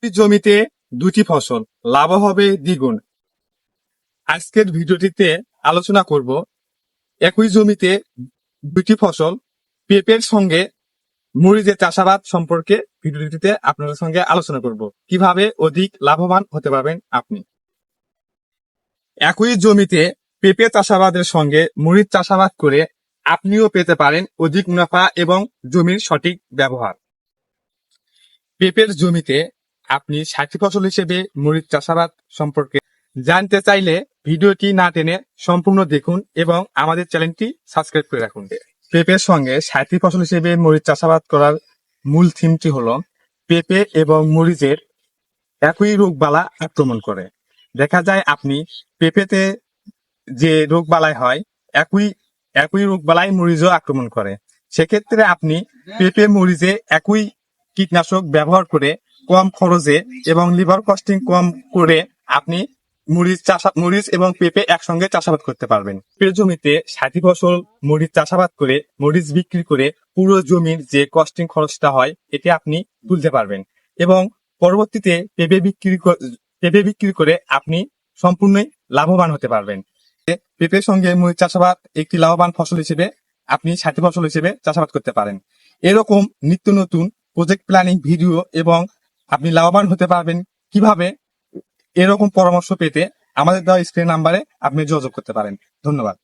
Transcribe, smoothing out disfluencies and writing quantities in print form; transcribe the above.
জমিতে দুটি ফসল, লাভ হবে দ্বিগুণ। আজকের ভিডিওটিতে আলোচনা করব একই জমিতে দুটি ফসল, পেঁপের সঙ্গে মরিচের চাষাবাদ সম্পর্কে ভিডিওটিতে আপনাদের সঙ্গে আলোচনা করব, কিভাবে অধিক লাভবান হতে পারবেন আপনি। একই জমিতে পেঁপে চাষাবাদের সঙ্গে মরিচ চাষাবাদ করে আপনিও পেতে পারেন অধিক মুনাফা এবং জমির সঠিক ব্যবহার। পেঁপের জমিতে আপনি সাথী ফসল হিসেবে মরিচ চাষাবাদ সম্পর্কে জানতে চাইলে ভিডিওটি না টেনে সম্পূর্ণ দেখুন এবং আমাদের চ্যানেলটি সাবস্ক্রাইব করে রাখুন। পেঁপের সঙ্গে সাথী ফসল হিসেবে মরিচ চাষাবাদ করার মূল থিমটি হলো পেঁপে এবং মরিচের একই রোগবালা আক্রমণ করে। দেখা যায় আপনি পেঁপেতে যে রোগবালাই হয় একই রোগবালাই মরিচও আক্রমণ করে। সেক্ষেত্রে আপনি পেঁপে মরিচে একই কীটনাশক ব্যবহার করে কম খরচে এবং লিভার কস্টিং কম করে আপনি মরিচ এবং পেঁপে একসঙ্গে চাষাবাদ করতে পারবেন। পেঁপের জমিতে সাথী ফসল মরিচ চাষাবাদ করে মরিচ বিক্রি করে পুরো জমির যে কস্টিং খরচটা হয় এটি আপনি তুলতে পারবেন এবং পরবর্তীতে পেঁপে বিক্রি করে আপনি সম্পূর্ণই লাভবান হতে পারবেন। পেঁপের সঙ্গে মরিচ চাষাবাদ একটি লাভবান ফসল হিসেবে আপনি সাথী ফসল হিসেবে চাষাবাদ করতে পারেন। এরকম নিত্য নতুন প্রজেক্ট প্ল্যানিং ভিডিও এবং আপনি লাভবান হতে পারবেন কিভাবে, এরকম পরামর্শ পেতে আমাদের দেওয়া স্ক্রিন নাম্বারে আপনি যোগাযোগ করতে পারেন। ধন্যবাদ।